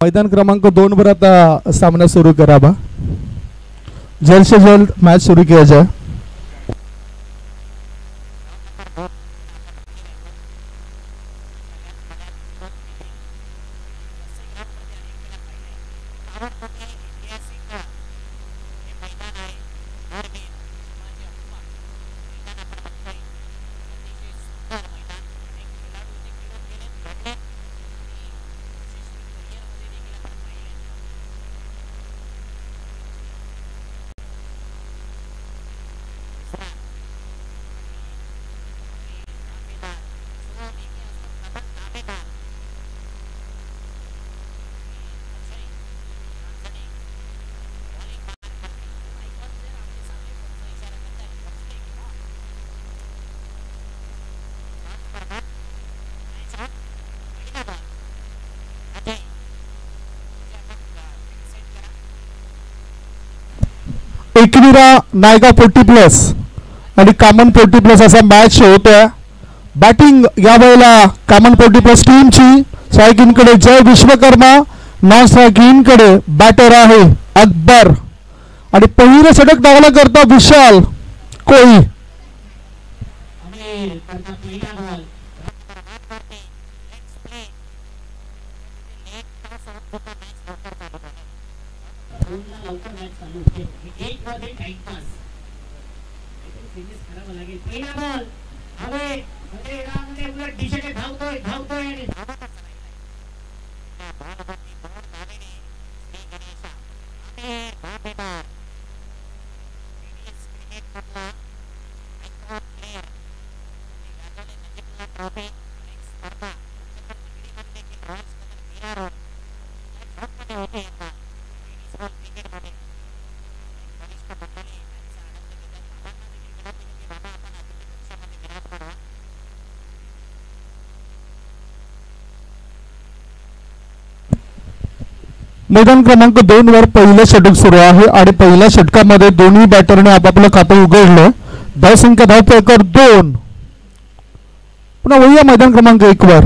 मैदान क्रमांक 2 वर आता सामना सुरू करावा. जल्द से जल्द मैच शुरू किया जाए. एकविरा नायगाव 40+ आणि कामन 40+ असा मॅच होतोय. बॅटिंग या वेळेला कामन 40+ टीमची. स्ट्रायकिंग कडे जय विश्वकर्मा, नॉन स्ट्रायकिंग कडे बॅटर आहे अकबर आणि पहिलं षटक दावला करता विशाल कोळी. मैदान क्रमांक 2 वर पहिलं षटक सुरू आहे आणि पहिल्या षटकामध्ये दोन्ही बॅटरने आपापलं खातं उघडलं. धावसंख्या धावपैकर 2. पुन्हा वळूया मैदान क्रमांक 1 वर.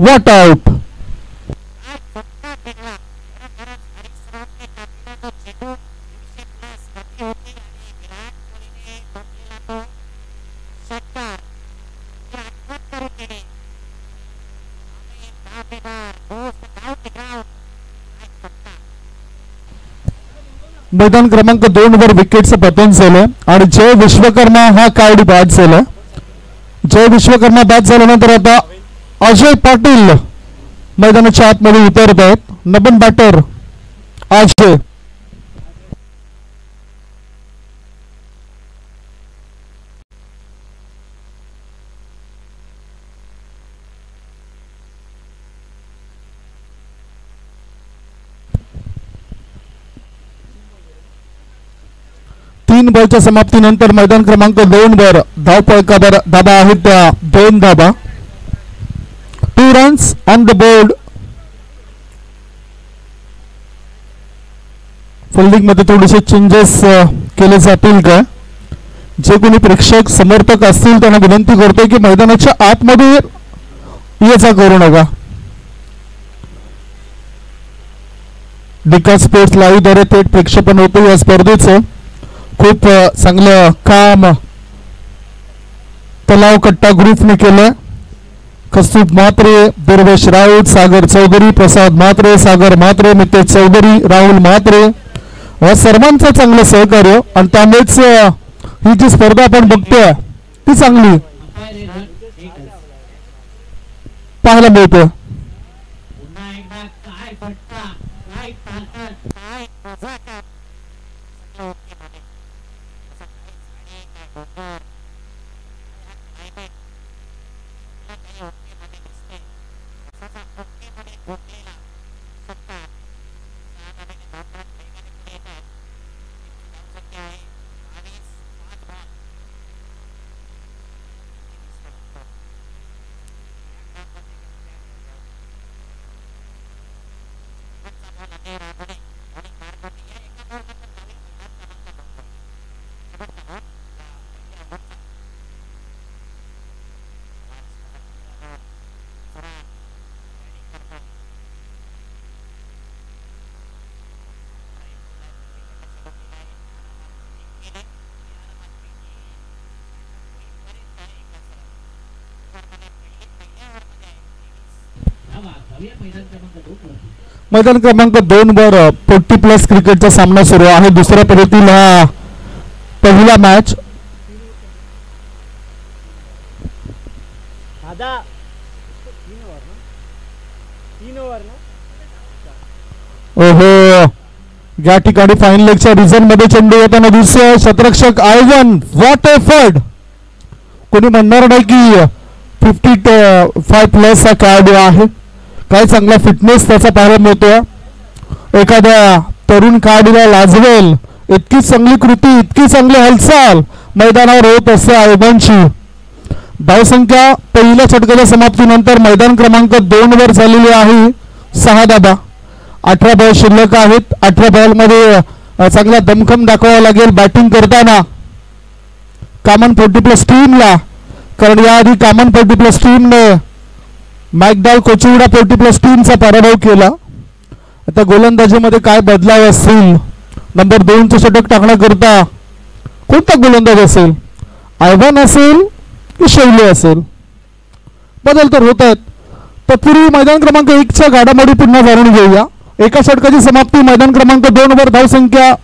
What out? मैदान क्रमांक 2 वर विकेटचं पतन झालं आणि जय विश्वकर्मा हा कावडी बाद झाला. जय विश्वकर्मा बाद झाल्यानंतर आता अजय पाटील मैदानाच्या आतमध्ये उतरत आहेत. नवीन बॅटर अजय. तीन बॉलच्या समाप्तीनंतर मैदान क्रमांक 2 वर धावपळकावर धाबा आहेत त्या 2 धाबा. 2 runs on the board. Fielding मध्ये थोडेसे चेंजेस केले जातील का? जे कोणी प्रेक्षक समर्थक असतील त्यांना विनंती करतोय की मैदानाच्या आतमध्ये ये-जा करू नका. डिका स्पोर्ट्स लाईव्ह द्वारे थेट प्रेक्षेपण होतं या स्पर्धेचं. खूप चांगलं काम तलाव कट्टा ग्रुपने केलं. कस्तूप म्हात्रे, दुर्वेश राऊत, सागर चौधरी, प्रसाद म्हात्रे, सागर म्हात्रे, मितेश चौधरी, राहुल म्हात्रे या सर्वांचं चांगलं सहकार्य आणि त्यामुळेच ही जी स्पर्धा आपण बघतोय ती चांगली पाहायला मिळते. मैदान क्रमांक 2 वर 40+ क्रिकेटचा सामना सुरू आहे. दुसऱ्या फेरीतील हा पहिला मॅच. ओहो, या ठिकाणी फाईन लेगच्या रिझन मध्ये चेंडू येताना दिसतोय. शतरक्षक आयवन व्हॉट एफर्ट. कोणी म्हणणार नाही की 55+ हा खेळाडू आहे. काय चांगला फिटनेस त्याचा पाहायला मिळतोय. एखाद्या तरुण खेळाडूला लाजवेल इतकी चांगली कृती, इतकी चांगली हालचाल मैदानावर होत असते आयव्हनची. धावसंख्या पहिल्या षटकाच्या समाप्तीनंतर मैदान क्रमांक 2 वर झालेली आहे 6 धाबा. 18 बॉल शिल्लक आहेत. 18 बॉलमध्ये चांगला दमखम दाखवावा लागेल बॅटिंग करताना कॉमन 40+ टीमला, कारण याआधी कॉमन 40+ टीमने मॅकडॉल कोचिवडा 40+ टीमचा पराभव केला. आता गोलंदाजीमध्ये काय बदलाव असतील. नंबर 2चं षटक टाकण्याकरता कोणता गोलंदाज असेल, आयव्हन असेल की शैली असेल, बदल तर होत आहेत. तत्पूर्वी मैदान क्रमांक 1च्या घडामोडी पुन्हा जाणून घेऊया. एका षटकाची समाप्ती मैदान क्रमांक 2 वर धावसंख्या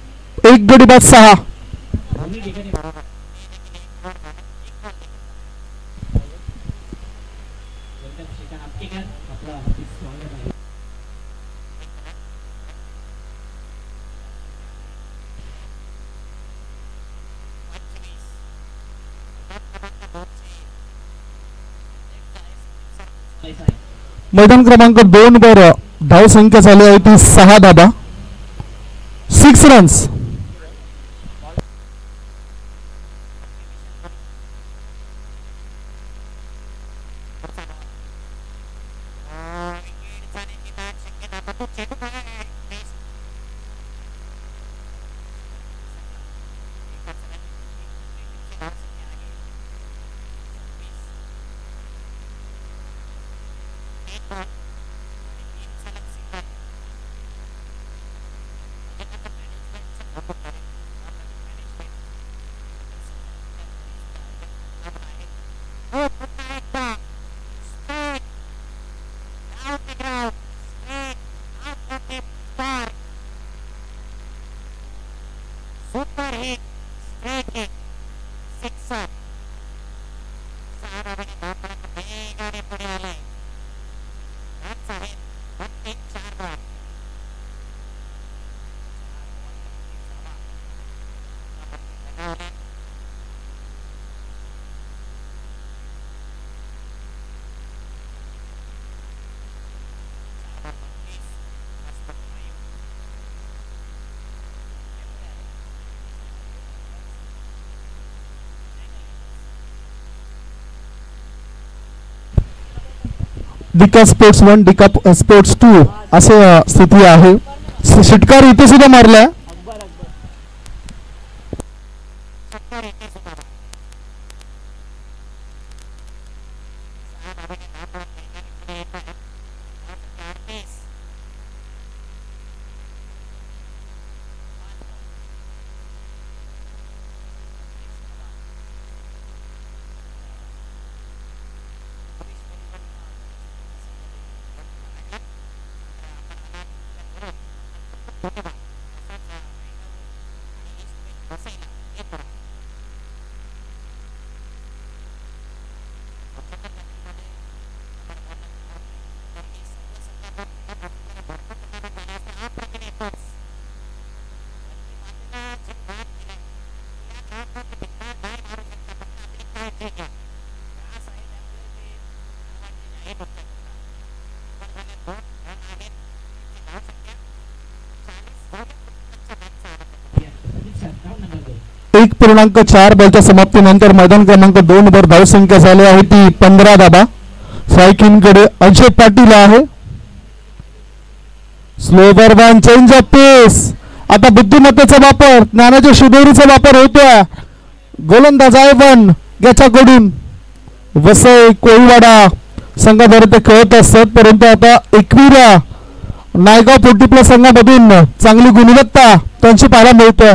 1 गडी बाद 6. मैदान क्रमांक 2 वर धावसंख्या झाली आहे ती 6 धाबा, 6 रन्स. डिका स्पोर्ट्स 1 डिका स्पोर्ट्स 2 असे स्थिती आहे. षटकार इथे सुद्धा मारलाय. एक 1.4 बॉलच्या समाप्तीनंतर मैदान क्रमांक 2 वर धावसंख्या झाली आहे ती 15 धाबा. स्ट्रायकिंगकडे अजय पाटील आहे. स्लोवर वन चेंज ऑफ पेस. आता बुद्धिमत्तेचा वापर, ज्ञानाच्या शिदोरीचा वापर होतोय. गोलंदाज आयवन याच्याकडून वसई कोळीवाडा संघाद्वारे ते खेळत असतात, परंतु आता एकविरा नायगाव 40+ संघामधून चांगली गुणवत्ता त्यांची पाहायला मिळतोय.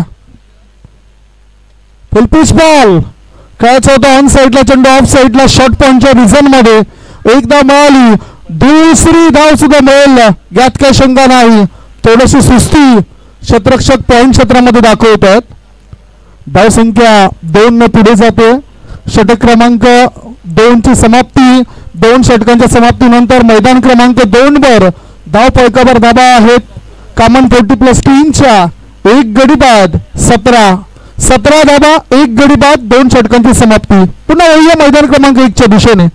फुलपिच बॉल खेळायचा होता ऑन साईडला चेंडू, ऑफ साईडला शॉर्ट पॉइंटच्या रिझन मध्ये एकदा मिळाली, दुसरी धाव सुद्धा मिळेल यात काही शंका नाही. थोडीशी सुस्ती क्षेत्ररक्षक पॉइंट क्षेत्रामध्ये दाखवत आहेत. धाव संख्या 2 ने पुढे जाते. षटक क्रमांक 2 ची समाप्ती, 2 षटकांच्या समाप्तीनंतर मैदान क्रमांक 2 वर धाव फलकावर धाबा आहेत कॉमन 40+ टीमच्या. 1 गडी बाद 17 धाबा, 1 गडी बाद, 2 षटकांची समाप्ती. पुन्हा वळूया मैदान क्रमांक 1 च्या दिशेने.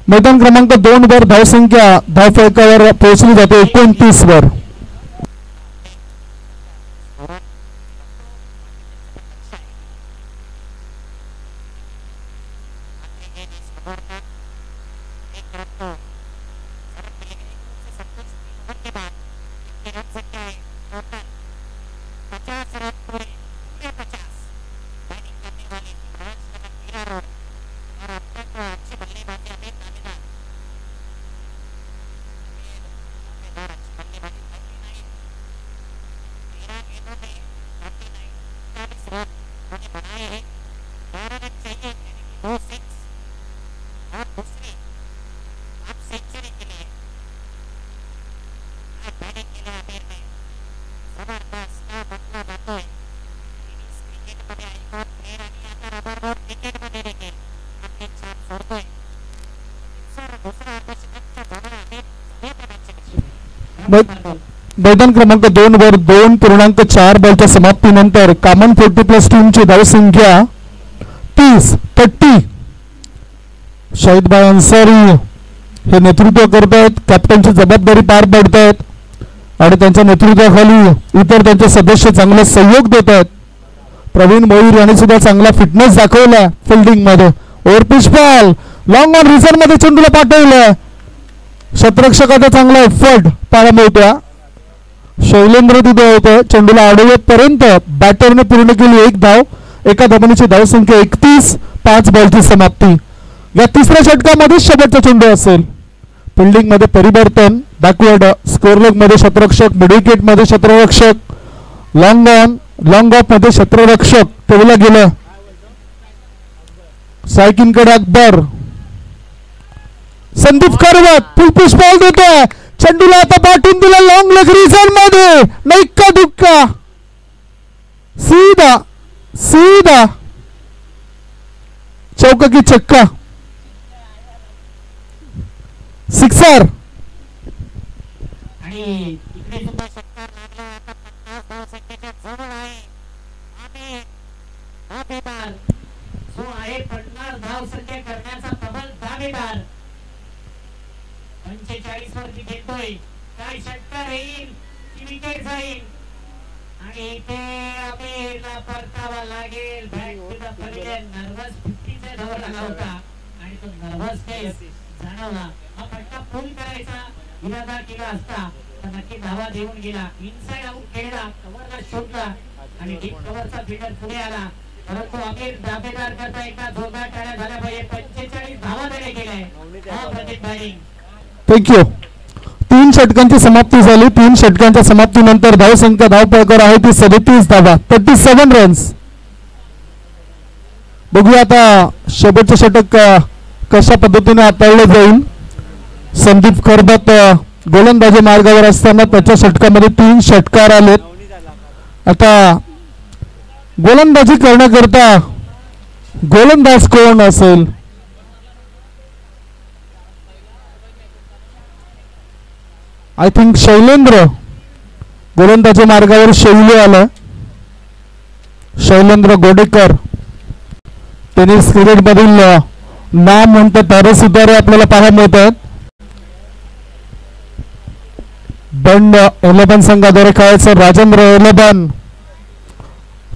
मैदान क्रमांक 2 वर धावसंख्या धाव फलकावर पोहोचली जाते 29 वर. मैदान क्रमांक 2 वर 2.4 बॉलच्या समाप्तीनंतर कॉमन 40+ टीमची धावसंख्या 30. शाहिदभाई अन्सारी हे नेतृत्व करत आहेत, कॅप्टनची जबाबदारी पार पाडत आहेत आणि त्यांच्या नेतृत्वाखाली इतर त्यांचे सदस्य चांगला सहयोग देत आहेत. प्रवीण मोहीर यांनी सुद्धा चांगला फिटनेस दाखवला फिल्डिंग मध्ये. Overpitch ball long on reason मध्ये चेंडूला पाठवलं. क्षेत्ररक्षकाचा चांगला एफर्ट पाहायला मिळतोय. शैलेंद्र तिथे होते, चेंडूला अडवपर्यंत बॅटरने पूर्ण केली 1 धाव. एका धावणीची धावसंख्या 31. 5 बॉलची समाप्ती. या तिसऱ्या षटकामध्ये शेवटचा चेंडू असेल. फिल्डिंग मध्ये परिवर्तन. बॅकवर्ड स्कोर लेग मध्ये क्षेत्ररक्षक, मिड विकेट मध्ये क्षेत्ररक्षक, लॉंग ऑन लॉंग ऑफ मध्ये क्षेत्ररक्षक ठेवलं गेलं. सायकिनकडे Akbar. Sandeep Karvat full pitch ball देतोय. चेंडूला आता पाठवून दिला लॉंग लेग रिझन मध्ये. नैका दुक्का सीधा सीधा चौका की चक्का. सिक्सर. आणि इकडे सुद्धा षटकार लागला. आता 50 धावसंख्येच्या जवळ आहे. दावेदार जो आहे 50 धावसंख्या करण्याचा प्रबल दावेदार. 45 वरती घेतोय. काय षटकार येईल की विकेट जाईल. आणि इथे आमिरला परतावा लागेल. Back to the pavilion. Nervous 50च्या जवळ आला होता आणि तो नर्वसनेस जाणवला. हा फटका पूल करायचा इरादा केला असता तर नक्की धावा देऊन गेला. इनसाइड आउट खेळला. कव्हरला शोधला आणि डीप कव्हरचा फील्डर पुढे आला. परंतु आमिर दावेदार करता एकदा जोरदार टाळ्या झाल्या पाहिजे. 45 धावा देणे गेले. अप्रतिम बॅटिंग. थँक्यू. 3 षटकांची समाप्ती झाली. 3 षटकांच्या समाप्तीनंतर धावसंख्या धावपळकर आहे ती 37 धावा, 37 रन्स. बघूया आता शेवटचे षटक कशा पद्धतीने हाताळले जाईल. संदीप करबत गोलंदाजी मार्गावर असताना त्याच्या षटकामध्ये 3 षटकार आलेत. आता गोलंदाजी करण्याकरता गोलंदाज कोण असेल. आय थिंक शैलेंद्र गोलंदाजी मार्गावर शैली आलं. शैलेंद्र गोडेकर टेनिस क्रिकेट मधील नाम म्हणतात तारे सुधारे आपल्याला पाहायला मिळतात. बंड 11 संघाद्वारे खेळायचं राजेंद्र 11.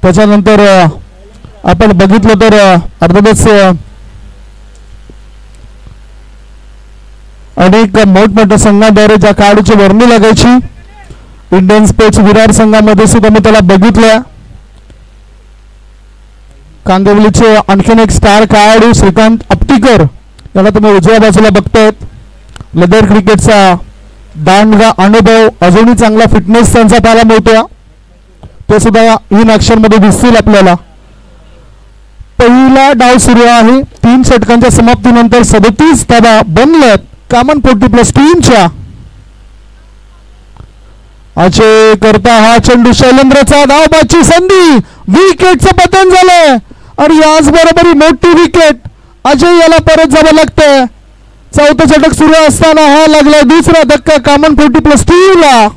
त्याच्यानंतर आपण बघितलं तर अर्थातच अनेक मोठमोठ्या संघाद्वारे ज्या खेळाडूची वर्णी लागायची. इंडियन स्पोर्ट्स विरार संघामध्ये सुद्धा मी त्याला बघितलं. कांदिवलीचे आणखीन एक स्टार खेळाडू श्रीकांत अपटीकर याला तुम्ही उजव्या बाजूला बघतायत. लेदर क्रिकेटचा दांडगा अनुभव, अजूनही चांगला फिटनेस त्यांचा पाहायला मिळतो. ते सुद्धा इन ऍक्शन मध्ये दिसतील आपल्याला. पहिला डाव सुरू आहे. 3 षटकांच्या समाप्तीनंतर 37 धावा बनल्यात कॉमन 40+ टीमच्या. अजय करता हा चेंडू शैलेंद्रचा. धावबाची संधी. विकेटचं पतन झालंय आणि याचबरोबर ही मोठी विकेट. अजय याला परत जावं लागतंय. 4थं षटक सुरू असताना हा लागला दुसरा धक्का कॉमन 40+ टीमला.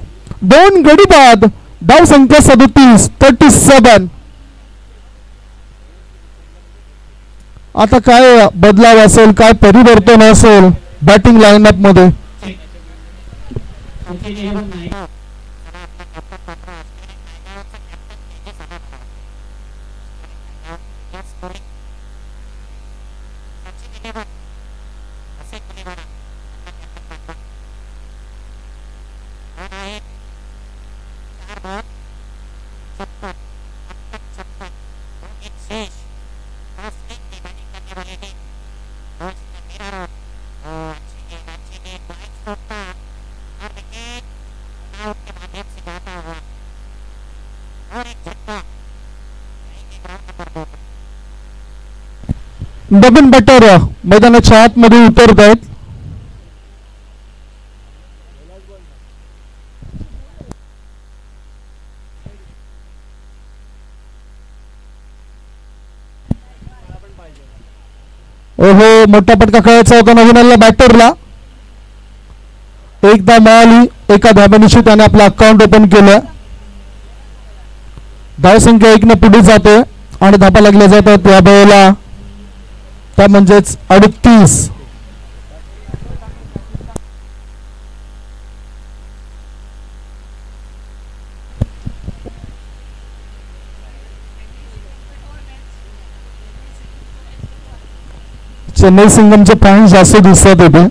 2 गडी बाद. धाव संख्या 37. आता काय बदलाव असेल, काय परिवर्तन असेल बॅटिंग लाईनअप मध्ये. नवीन बॅटर मैदानाच्या आतमध्ये उतरत आहेत. ओहो, मोठा फटका खेळायचा होता नवीनला बॅटरला. एकदा मिळाली. एका धाब्यानिशी त्याने आपलं अकाउंट ओपन केलं. धावसंख्या 1 ने पुढे जाते आणि धाबा लागल्या जातात या वेळेला. त्या म्हणजेच 38. चेन्नई सिंगमचे फॅन्स जास्त दिसतात होते.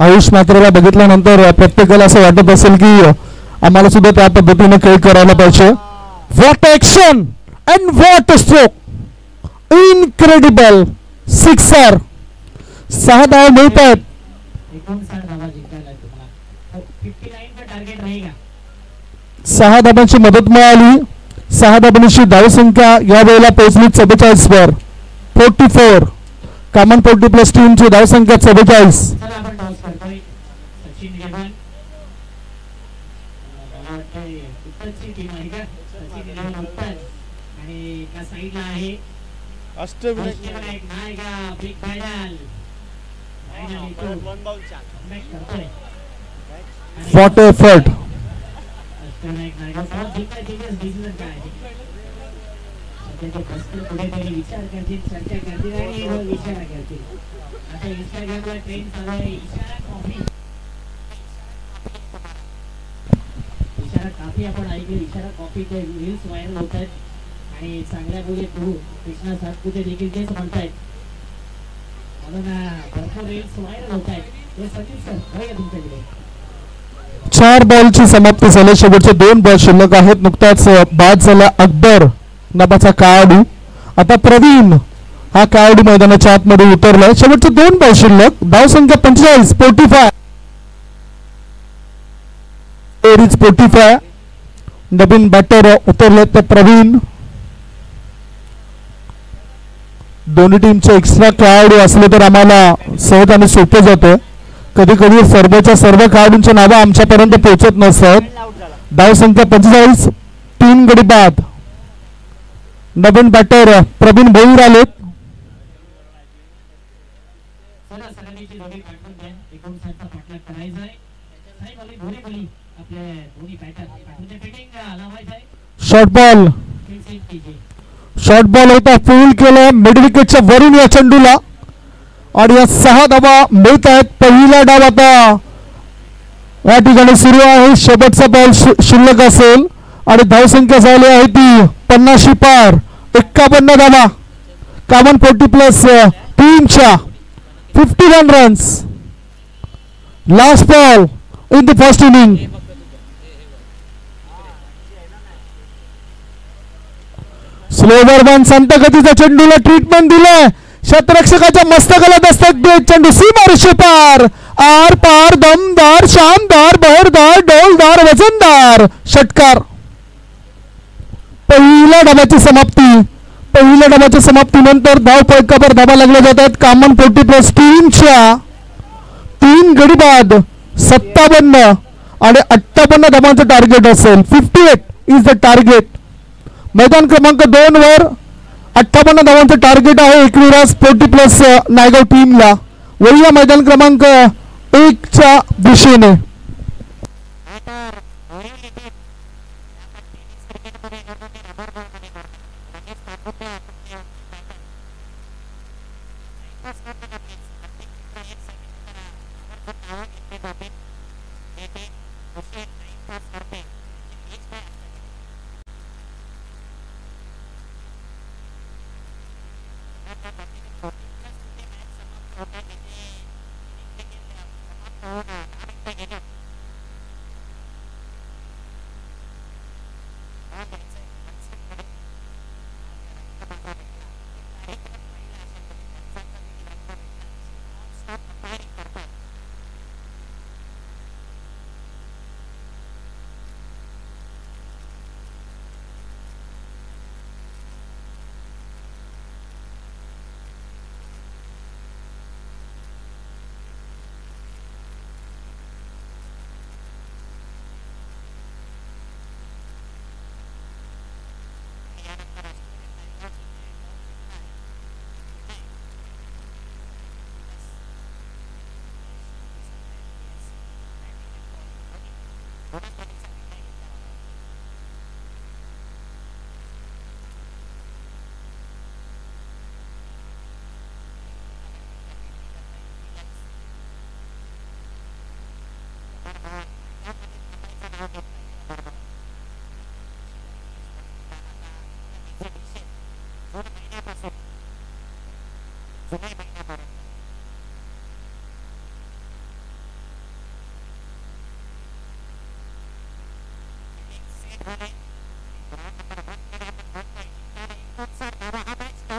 आयुष मात्रेला बघितल्यानंतर प्रत्येकाला असं वाटत असेल की आम्हाला सुद्धा त्या पद्धतीने खेळ करायला पाहिजे. What action and what stroke. Incredible sixer. 6 धाव मिळत आहेत. 59 धावा जिंकायला तुम्हाला 59 का टार्गेट रहेगा. 6 धाबांची मदत मिळाली. 6 धाबांची धावसंख्या या वेळेला पोहोचली 44 वर. 44 कॉमन 40 प्लस टीमची धावसंख्या 44. चला आपण टॉस करतोय. सचिन इलेव्हन उत्तरची टीम आहे का. सचिन इलेव्हन उत्तर आणि एका साईडला आहे अष्टविनायक नायका बिग फायनल फायनल करतोय. What effort. अष्टविनायक नायका सोबत जिंकायचे डिसिजन काय आहे. त्याचे बसतील कुठेतरी विचार करतील चर्चा करतील आणि मग इशारा करतील. आता इंस्टाग्रामला ट्रेंड चालू आहे इशारा कॉफी. इशारा काफी आपण ऐकले. इशारा कॉफीचे रील्स व्हायरल होत आहेत आणि चांगल्या बोली तू कृष्णा सातपुते देखील तेच म्हणतायत. म्हणून भरपूर रील्स व्हायरल होत आहेत. हे सचिन सर काय तुमच्याकडे 4 बॉलची समाप्ती झाली. शेवटचे 2 बॉल शिल्लक आहेत. नुकताच बाद झाला अकबर नावाचा खेळाडू. आता प्रवीण हा खेळाडू मैदानाच्या आतमध्ये उतरलाय. शेवटचे 2 बॉल शिल्लक. धावसंख्या 45. 45 45. नवीन बॅटर उतरले ते प्रवीण. दोन्ही टीमचे एक्स्ट्रा खेळाडू असले तर आम्हाला सहज आणि सोपे जाते. कधी कधी सर्वच्या सर्व खेळाडूंची नावं आमच्यापर्यंत पोहोचत नसतात. धावसंख्या 45. 3 गडी बाद. नवीन बॅटर प्रवीण भोईर आलेत. चला सरांनीची जोडी पाठवून द्या. 59 चा पाठलाग करायचा आहे. साहेब आपली दोन्ही बोली आपले दोन्ही बॅटर पाठवून द्या. फिटिंग लावायचं आहे. Short ball. शॉर्ट बॉल होता. फील्ड केलं मिड विकेटच्या वरून या चेंडूला आणि या 6 धावा मिळत आहेत. पहिला डाव आता या ठिकाणी सुरू आहे. शेवटचा बॉल शिल्लक असेल आणि धावसंख्या झाली आहे ती 50 पार. 51 धावा कॉमन 40 प्लस टीमच्या 51 runs. Last ball in the first inning. Slower one संत गतीचा चेंडूला ट्रीटमेंट दिलंय. शतरक्षकाच्या मस्तकाला दस्तक देत चेंडू सीमारेषे पार. आर पार दमदार शानदार बहरदार डौलदार वजनदार षटकार. पहिल्या डावाची समाप्ती. पहिल्या डावाच्या समाप्तीनंतर धाव फलकावर धावा लागल्या जात आहेत. कॉमन 40 प्लस टीमच्या 3 गडी बाद. 57 आणि 58 धावांचं टार्गेट असेल. 58 इज द टार्गेट. मैदान क्रमांक 2 वर 58 धावांचं टार्गेट आहे एकविराज 40 प्लस नायगाव टीमला. वळूया मैदान क्रमांक 1 च्या दिशेने.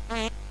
Right.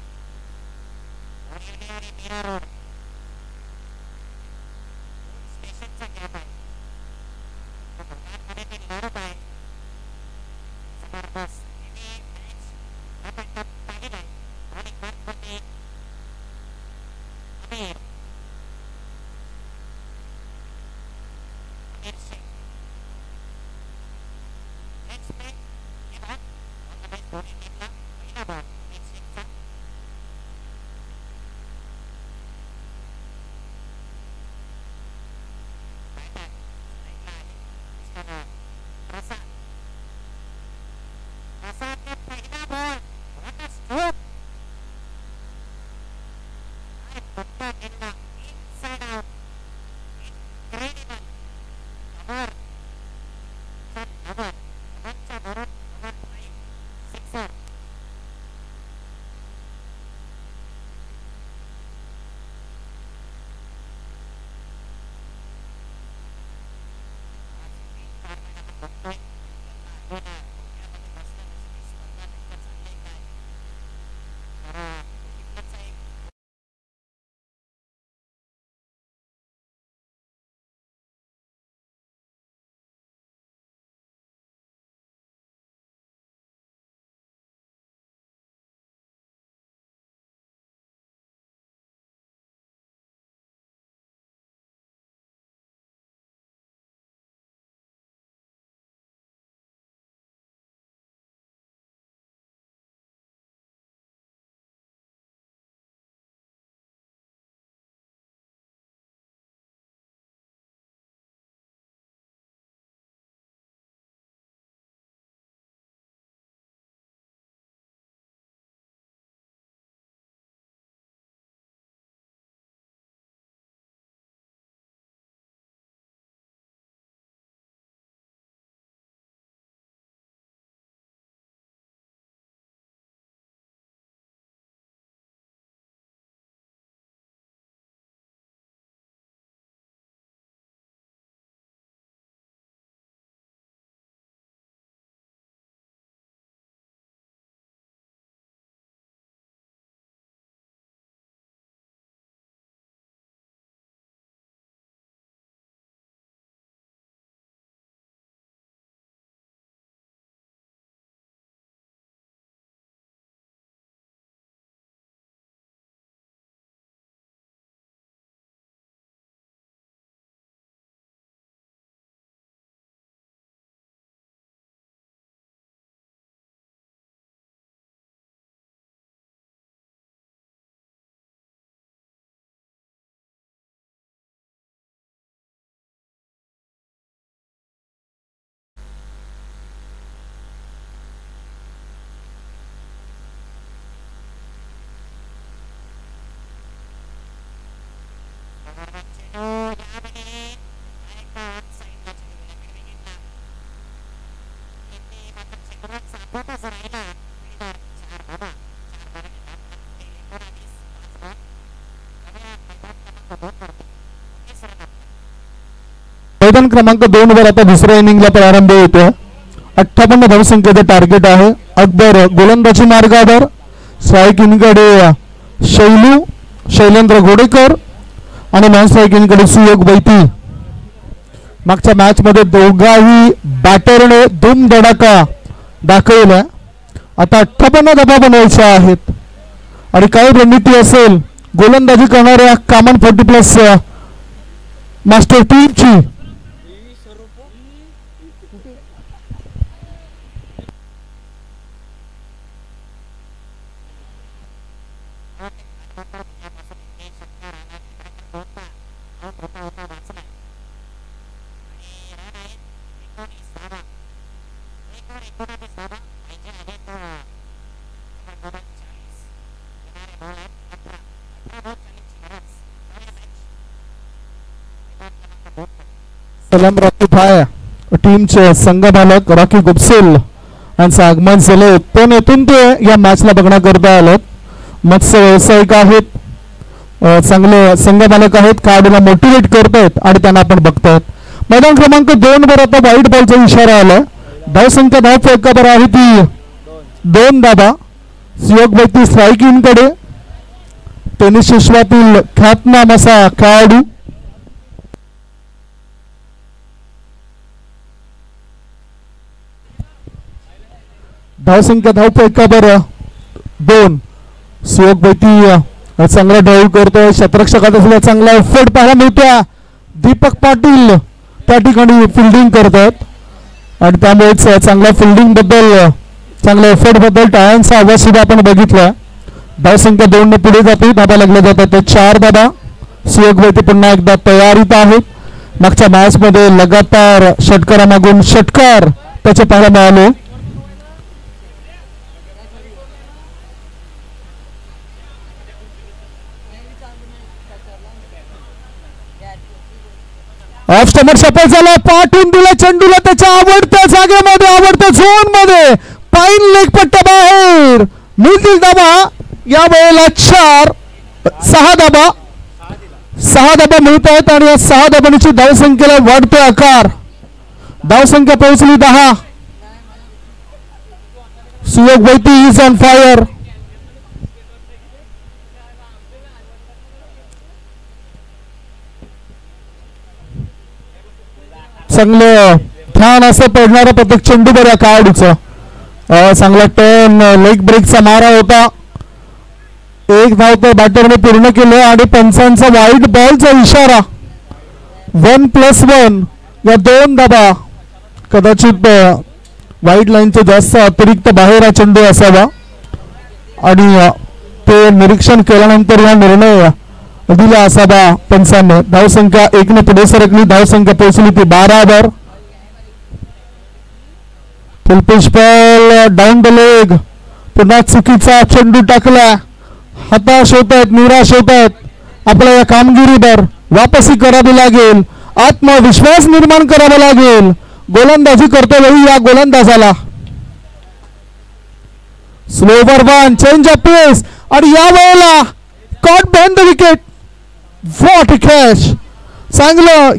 मैदान क्रमांक 2 वर आता दुसऱ्या इनिंगला प्रारंभ होतो. 58 धावसंख्येचे टार्गेट आहे. अकबर गोलंदाजी मार्गावर. स्ट्राईक इनकडे शैलेंद्र घोडेकर आणि नॉन स्ट्राईक इनकडे सुयोग बैती. मागच्या मॅच मध्ये दोघाही बॅटरने धूमधडाका दाखवला. आता 58 धावा बनवायच्या आहेत आणि काय रणनीती असेल गोलंदाजी करणाऱ्या कॉमन 40+ मास्टर टीमची. सलाम रॉकी फाय टीमचे संघमालक रॉकी गुप्सेल यांचं आगमन झालं. पण येथून ते या मॅचला बघण्याकरता आलं. मत्स्य व्यावसायिक आहेत, चांगले संघमालक आहेत, खेळाडूला मोटिवेट करतायत आणि त्यांना आपण बघतायत. मैदान क्रमांक 2 वर आता वाईट बॉलचा इशारा आलाय. धावसंख्या धाव फलकावर आहे ती 2 धावा. सुयोग व्यक्ती स्ट्राईक इनकडे. टेनिस विश्वातील ख्यातनाम असा खेळाडू धावसंख्या धावपैकावर 2. सुयोग बैती चांगला ड्राईव्ह करतोय. क्षेत्ररक्षकाचा सुद्धा चांगला एफर्ट पाहायला मिळतोय. दीपक पाटील त्या ठिकाणी फिल्डिंग करतात आणि त्यामुळेच चांगल्या फिल्डिंग बद्दल चांगल्या एफर्ट बद्दल टाळ्यांचा आवाज सुद्धा आपण बघितला. धावसंख्या 2 ने पुढे जाते. धाबा लागल्या जातात ते 4 धाबा. सुयोग बैती पुन्हा एकदा तयारीत आहेत. मागच्या मॅच मध्ये लगातार षटकारामागून षटकार त्याचे पाहायला मिळाले. ऑफ स्टंपर सफल झाला. पाठवून दिला चेंडूला त्याच्या आवडत्या जागेमध्ये, आवडत्या झोन मध्ये. पाईन लेग पट्ट्या बाहेर. मिळतील धाबा या वेळेला 4. 6 धाबा मिळत आहेत आणि या 6 धाबांची धावसंख्येला वाढतोय आकार. धावसंख्या पोहोचली 10. सुयोग बैती इज ऑन फायर. चांगलं ध्यान असं पडणारा प्रत्येक चेंडू बऱ्या खेळाडूचं. चांगला टर्न लेग ब्रेकचा मारा होता. 1 धाव तर बॅटरने पूर्ण केलं आणि पंचांचा वाईड बॉलचा इशारा. 1+1 या 2 धाबा. कदाचित वाईड लाईनच्या जास्त अतिरिक्त बाहेर हा चेंडू असावा आणि ते निरीक्षण केल्यानंतर हा निर्णय दिला असावा पंचांनी. धावसंख्या 1 ने पुढे सरकली. धावसंख्या पोहोचली ती 12वर. फुलपिच बॉल डाऊन द लेग. पुन्हा चुकीचा चेंडू टाकला. हताश होत आहेत, निराश होत आहेत. आपल्या या कामगिरीवर वापसी करावी लागेल. आत्मविश्वास निर्माण करावा लागेल. गोलंदाजी करतो वेळी या गोलंदाजाला स्लोवर 1 चेंज ऑफ पेस आणि या वेळेला caught behind the wicket. What a catch. चांगलं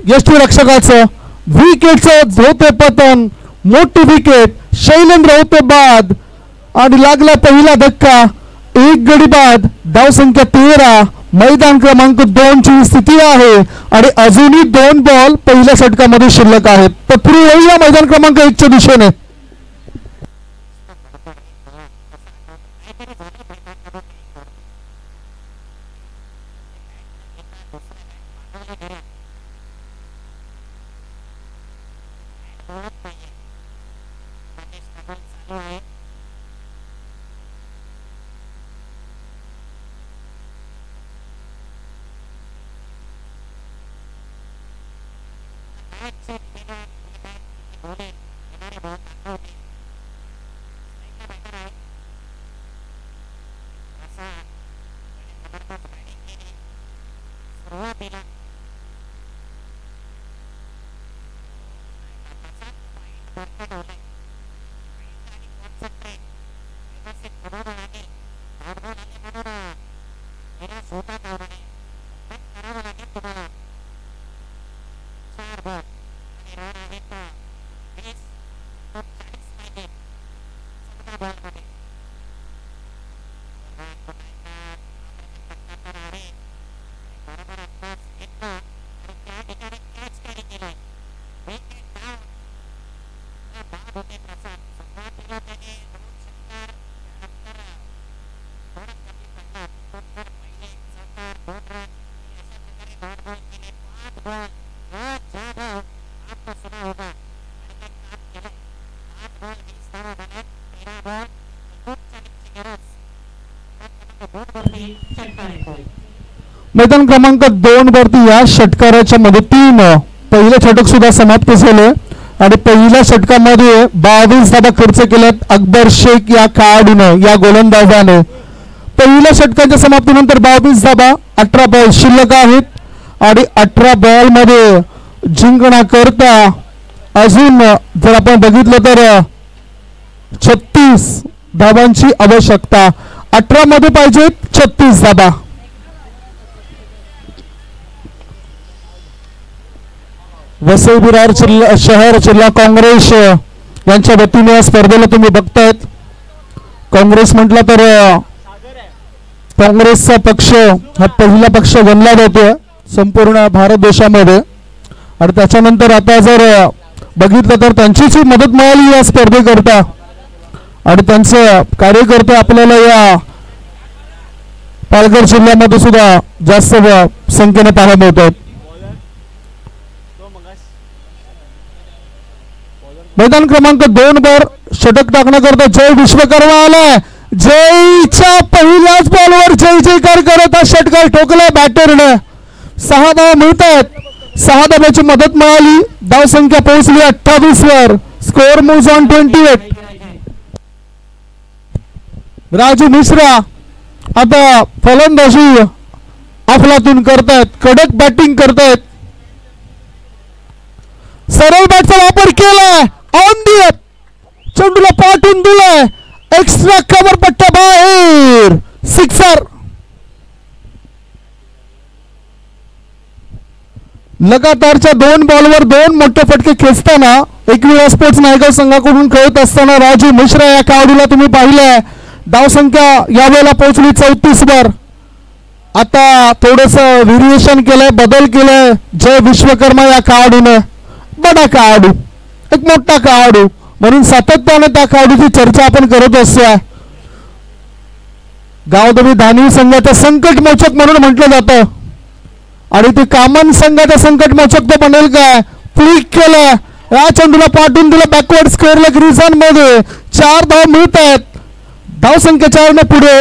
यष्टी रक्षकाचं विकेटचं होते पतन. मोठी विकेट. शैलेंद्र होते बाद आणि लागला पहिला धक्का. 1 गडी बाद. धावसंख्या 13. मैदान क्रमांक 2 ची स्थिती आहे आणि अजूनही 2 बॉल पहिल्या षटकामध्ये शिल्लक आहेत. तर पुढे येऊया मैदान क्रमांक 1 च्या दिशेने. मैदान क्रमांक 2 वरती या षटकाराच्या मदतीनं पहिलं षटक सुद्धा समाप्त झालं आणि पहिल्या षटकामध्ये 22 धाबा खर्च केल्यात अकबर शेख या खेळाडूनं, या गोलंदाजाने. पहिल्या षटकाच्या समाप्तीनंतर 22 धाबा, 18 बॉल शिल्लक आहेत आणि 18 बॉल मध्ये जिंकण्याकरता अजून जर आपण बघितलं तर 36 धाबांची आवश्यकता. 18 मध्ये पाहिजेत 36 धाबा. वसई विरार शहर जिल्हा काँग्रेस यांच्या वतीने या स्पर्धेला तुम्ही बघतायत. काँग्रेस म्हटलं तर काँग्रेसचा पक्ष हा पहिला पक्ष गणला जातोय संपूर्ण भारत देशामध्ये. आणि त्याच्यानंतर आता जर बघितलं तर त्यांचीच मदत मिळाली या स्पर्धेकरता आणि त्यांचं कार्यकर्ते आपल्याला या पालघर जिल्ह्यामध्ये सुद्धा जास्त संख्येने पाहायला मिळतात. मैदान क्रमांक 2 वर षटक टाकण्याकरता जय विश्वकर्मा आलाय. जयच्या पहिल्याच बॉलवर जय जयकार करत हा षटकार ठोकलाय बॅटरने. 6 धावा मिळतात. 6 धाब्याची मदत मिळाली. धाव संख्या पोहोचली 28 वर. Score moves on 28. Raju Mishra आता फलंदाजी अफलातून करतायत. कडक बॅटिंग करतायत. सरळ बॅटचा वापर केलाय. ऑन दी चेंडूला पाठवून दिलाय. एक्स्ट्रा कव्हर पट्ट्या बाहेर. सिक्सर. लगातारच्या 2 बॉलवर 2 मोठे फटके खेचताना एकविरा स्पोर्ट्स नायगाव संघाकडून खेळत असताना राजू मिश्रा या खेळाडूला तुम्ही पाहिलंय. धाव संख्या यावेळेला पोहोचली 34 वर. आता थोडस व्हेरिएशन केलंय, बदल केलाय जय विश्वकर्मा या खेळाडूने. बडा खेळाडू, एक मोठा खेळाडू म्हणून सातत्याने त्या खेळाडूची चर्चा आपण करत असतो. गावदेवी धानवी संघाचं संकटमोचक म्हणून म्हटलं जातं आणि ते कामन संघाचा संकटमोचक तो बनेल काय. फ्लिक केलं. या चेंडूला पाठवून दिलं बॅकवर्ड स्क्वेअरला ग्रीजांमध्ये. 4 धाव मिळत आहेत. धाव संख्या 4 ने पुढे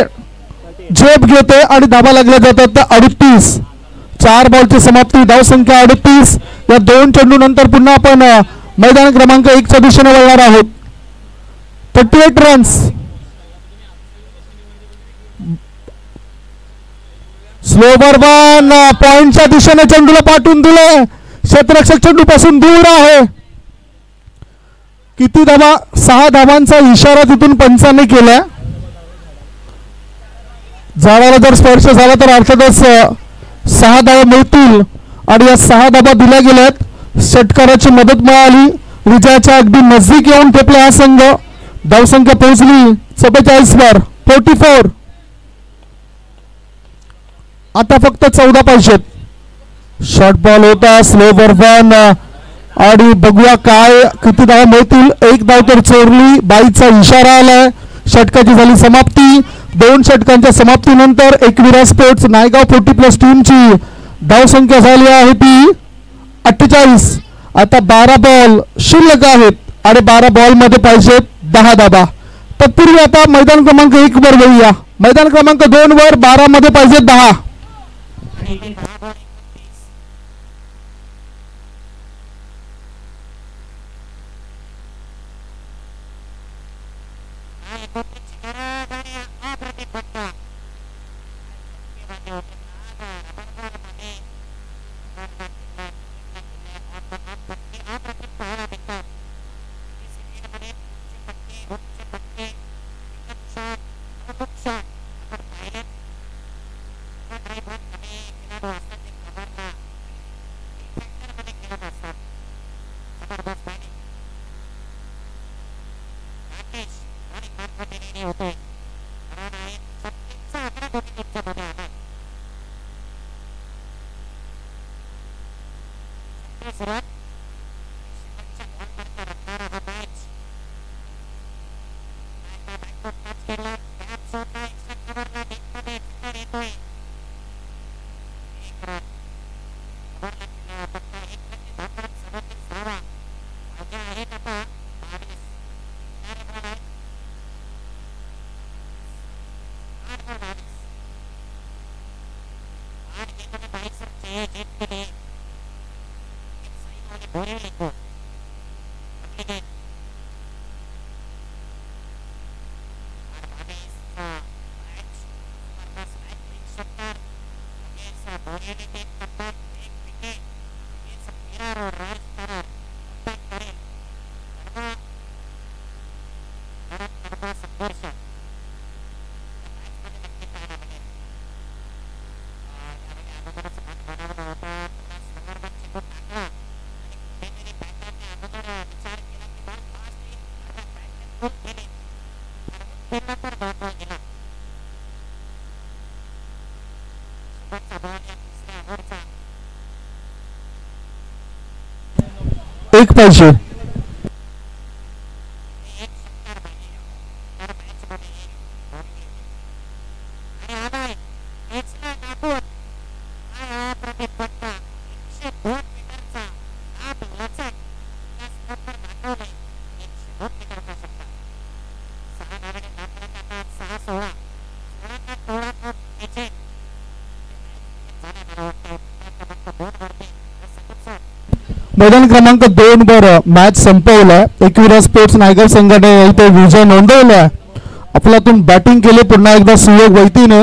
झेप घेते आणि धाबा लागल्या जातात त्या 38. 4 बॉलची समाप्ती. धाव संख्या 38. या 2 चेंडू नंतर पुन्हा आपण मैदान क्रमांक 1 च्या दिशेने वळणार आहोत. 38 रन्स. स्लोवर वन पॉइंटच्या दिशेने चेंडूला पाठवून दिले. क्षेत्ररक्षक चेंडू पासून दूर आहे. किती धावा? 6 धावांचा इशारा तिथून पंचांनी केलाय. झाडाला जर स्पर्श झाला तर अर्थातच 6 धावा मिळतील आणि या 6 धावा दिल्या गेल्यात. षटकाराची मदत मिळाली. विजयाच्या अगदी नजदीक येऊन ठेपला हा संघ. धावसंख्या पोहोचली 44 वर. 44. आता फक्त 14 पाहिजेत. शॉर्ट बॉल होता. स्लोवर वन आणि बघूया काय किती धावा मिळतील. 1 धाव तर चोरली. बाईचा इशारा आलाय. षटकाची झाली समाप्ती. 2 षटकांच्या समाप्तीनंतर एकविरा स्पोर्ट्स नायगाव 40+ टीमची धावसंख्या झाली आहे ती 48. आता 12 बॉल शिल्लक आहेत आणि 12 बॉल मध्ये पाहिजेत 10 धावा. तत्पूर्वी आता मैदान क्रमांक 1 वर वळूया. मैदान क्रमांक 2 वर 12 मध्ये पाहिजेत 10. एक पाहिजे. मैदान क्रमांक 2 वर मॅच संपवलाय. एकविरा स्पोर्ट्स नायगाव संघाने इथे विजय नोंदवलाय. आपल्यातून बॅटिंग केले पुन्हा एकदा सुयोग वैतीने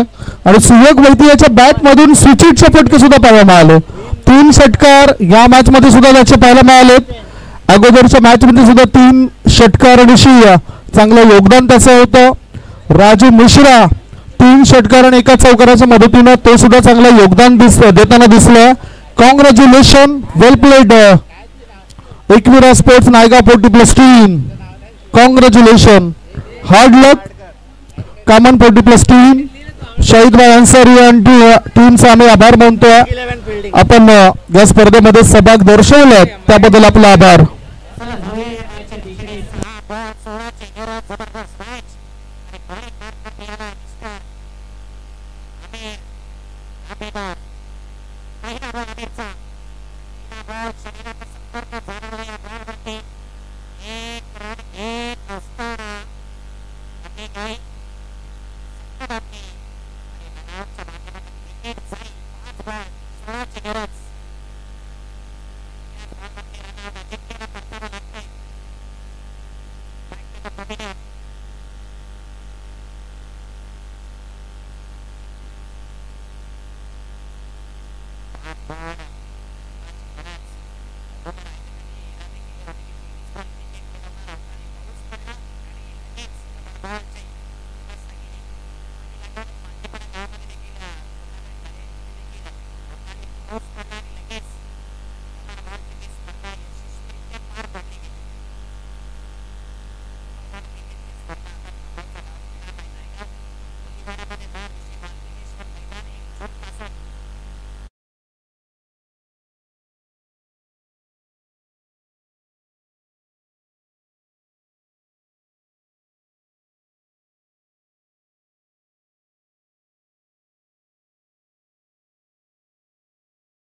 आणि सुयोग वैती याच्या बॅट मधून स्विचिटचे फटके सुद्धा पाहायला मिळाले. 3 षटकार या मॅच मध्ये सुद्धा त्याचे पाहायला मिळालेत. अगोदरच्या मॅच मध्ये सुद्धा 3 षटकार आणि चांगलं योगदान त्याचं होतं. राजू मिश्रा 3 षटकार आणि 1 चौकाराच्या मदतीने तो सुद्धा चांगलं योगदान देताना दिसलं. Congratulation, well played Ekvira sports Naigaon 40+ team. Congratulation, hard luck common 40+ team. शाहिदभाई अन्सारी आणि टीमचा आम्ही आभार मानतोय. आपण या स्पर्धेमध्ये सहभाग दर्शवला त्याबद्दल आपला आभार. Thank you.